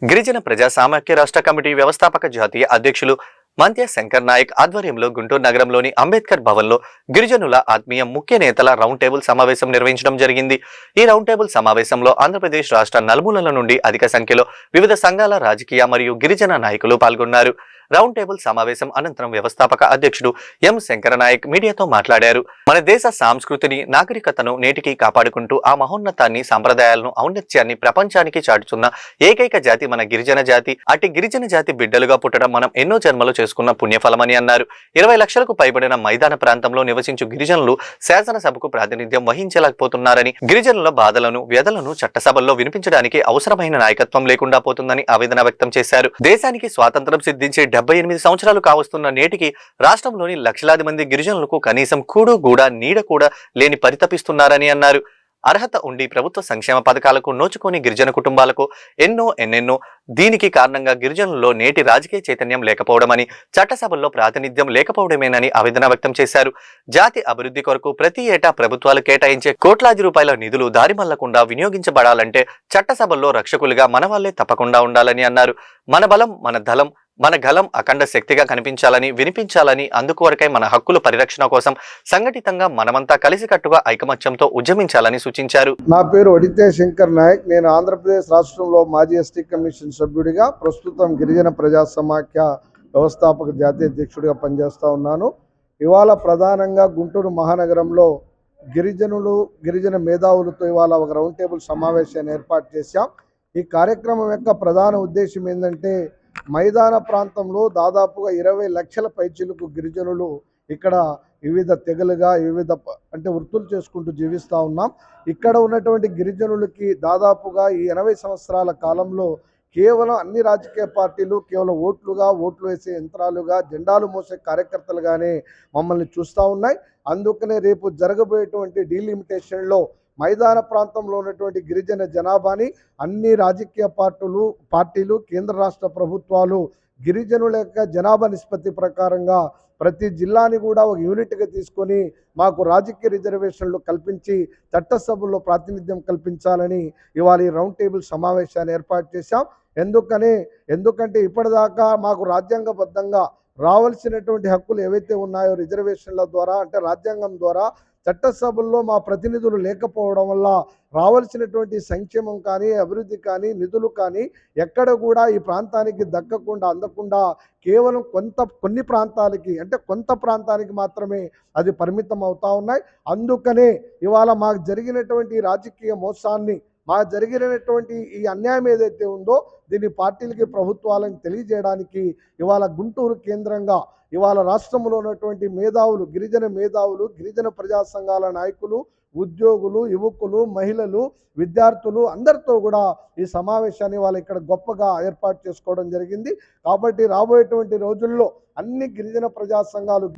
గిరిజన ప్రజా సామాఖ్య రాష్ట్ర కమిటీ వ్యవస్థాపక జాతీయ అధ్యక్షులు మంత్య శంకర్ నాయక్ ఆధ్వర్యంలో గుంటూరు నగరంలోని అంబేద్కర్ భవన్లో గిరిజనుల ఆత్మీయ ముఖ్య నేతల రౌండ్ టేబుల్ సమావేశం నిర్వహించడం జరిగింది. ఈ రౌండ్ టేబుల్ సమావేశంలో ఆంధ్రప్రదేశ్ రాష్ట్ర నలుమూలల నుండి అధిక సంఖ్యలో వివిధ సంఘాల, రాజకీయ మరియు గిరిజన నాయకులు పాల్గొన్నారు. రౌండ్ టేబుల్ సమావేశం అనంతరం వ్యవస్థాపక అధ్యక్షుడు ఎం శంకర నాయక్ మీడియాతో మాట్లాడారు. మన దేశ సంస్కృతిని, నాగరికతను నేటికి కాపాడుకుంటూ ఆ మహోన్నతాన్ని, సంప్రదాయాలను, ఔన్నత్యాన్ని ప్రపంచానికి చాటుతున్న ఏకైక జాతి మన గిరిజన జాతి. అట్టి గిరిజన జాతి బిడ్డలుగా పుట్టడం మనం ఎన్నో జన్మలు చేసుకున్న పుణ్యఫలమని అన్నారు. 20 లక్షలకు పైబడిన మైదాన ప్రాంతంలో నివసించు గిరిజనులు శాసనసభకు ప్రాతినిధ్యం వహించలేకపోతున్నారని, గిరిజనుల బాధలను, వ్యధలను చట్టసభల్లో వినిపించడానికి అవసరమైన నాయకత్వం లేకుండా పోతుందని ఆవేదన వ్యక్తం చేశారు. దేశానికి స్వాతంత్రం సిద్ధించి 78 సంవత్సరాలు కావస్తున్న నేటికి రాష్ట్రంలోని లక్షలాది మంది గిరిజనులకు కనీసం కూడు గూడ నీడ కూడా లేని పరితపిస్తున్నారని అన్నారు. అర్హత ఉండి ప్రభుత్వ సంక్షేమ పథకాలకు నోచుకొని గిరిజన కుటుంబాలకు ఎన్నెన్నో దీనికి కారణంగా గిరిజనుల్లో నేటి రాజకీయ చైతన్యం లేకపోవడమని, చట్టసభల్లో ప్రాతినిధ్యం లేకపోవడమేనని ఆవేదన వ్యక్తం చేశారు. జాతి అభివృద్ధి కొరకు ప్రతి ఏటా ప్రభుత్వాలు కేటాయించే కోట్లాది రూపాయల నిధులు దారిమళ్లకుండా వినియోగించబడాలంటే చట్టసభల్లో రక్షకులుగా మన వాళ్లే తప్పకుండా ఉండాలని అన్నారు. మన బలం, మన దళం, మన గలం అఖండ శక్తిగా కనిపించాలని, వినిపించాలని, అందుకొరకై మన హక్కుల పరిరక్షణ కోసం సంఘటితంగా మనమంతా కలిసికట్టుగా ఐకమత్యంతో ఉద్యమించాలని సూచించారు. నా పేరు ఒడితే శంకర్ నాయక్. నేను ఆంధ్రప్రదేశ్ రాష్ట్రంలో మాజీ ఎస్టీ కమిషన్ సభ్యుడిగా, ప్రస్తుతం గిరిజన ప్రజా సమాఖ్య వ్యవస్థాపక జాతీయ అధ్యక్షుడిగా పనిచేస్తూ ఉన్నాను. ఇవాళ ప్రధానంగా గుంటూరు మహానగరంలో గిరిజన మేధావులతో ఇవాళ ఒక రౌండ్ టేబుల్ సమావేశాన్ని ఏర్పాటు చేశాం. ఈ కార్యక్రమం యొక్క ప్రధాన ఉద్దేశం ఏంటంటే, మైదాన ప్రాంతంలో దాదాపుగా 20 లక్షల పైచిలకు గిరిజనులు ఇక్కడ వివిధ తెగలుగా అంటే వృత్తులు చేసుకుంటూ జీవిస్తూ ఉన్నాం. ఇక్కడ ఉన్నటువంటి గిరిజనులకి దాదాపుగా ఈ 80 సంవత్సరాల కాలంలో కేవలం అన్ని రాజకీయ పార్టీలు కేవలం ఓట్లు వేసే యంత్రాలుగా, జెండాలు మోసే కార్యకర్తలుగానే మమ్మల్ని చూస్తూ ఉన్నాయి. అందుకనే రేపు జరగబోయేటువంటి డీలిమిటేషన్లో మైదాన ప్రాంతంలో ఉన్నటువంటి గిరిజన జనాభాని అన్ని రాజకీయ పార్టీలు, కేంద్ర రాష్ట్ర ప్రభుత్వాలు గిరిజనుల యొక్క జనాభా నిష్పత్తి ప్రకారంగా ప్రతి జిల్లాని కూడా ఒక యూనిట్గా తీసుకొని మాకు రాజకీయ రిజర్వేషన్లు కల్పించి చట్టసభల్లో ప్రాతినిధ్యం కల్పించాలని ఇవాళ ఈ రౌండ్ టేబుల్ సమావేశాన్ని ఏర్పాటు చేశాం. ఎందుకంటే ఇప్పటిదాకా మాకు రాజ్యాంగబద్ధంగా రావాల్సినటువంటి హక్కులు ఏవైతే ఉన్నాయో రిజర్వేషన్ల ద్వారా, అంటే రాజ్యాంగం ద్వారా చట్టసభల్లో మా ప్రతినిధులు లేకపోవడం వల్ల రావాల్సినటువంటి సంక్షేమం కానీ, అభివృద్ధి కానీ, నిధులు కానీ ఎక్కడ కూడా ఈ ప్రాంతానికి అందకుండా కేవలం కొన్ని ప్రాంతాలకి, అంటే కొంత ప్రాంతానికి మాత్రమే అది పరిమితం అవుతా ఉన్నాయి. అందుకనే ఇవాళ మాకు జరిగినటువంటి రాజకీయ మోసాన్ని, మాకు జరిగినటువంటి ఈ అన్యాయం ఏదైతే ఉందో దీన్ని పార్టీలకి, ప్రభుత్వాలను తెలియజేయడానికి ఇవాళ గుంటూరు కేంద్రంగా ఇవాళ రాష్ట్రంలో ఉన్నటువంటి గిరిజన మేధావులు, గిరిజన ప్రజా సంఘాల నాయకులు, ఉద్యోగులు, యువకులు, మహిళలు, విద్యార్థులు అందరితో కూడా ఈ సమావేశాన్ని వాళ్ళు ఇక్కడ గొప్పగా ఏర్పాటు చేసుకోవడం జరిగింది. కాబట్టి రాబోయేటువంటి రోజుల్లో అన్ని గిరిజన ప్రజా సంఘాలు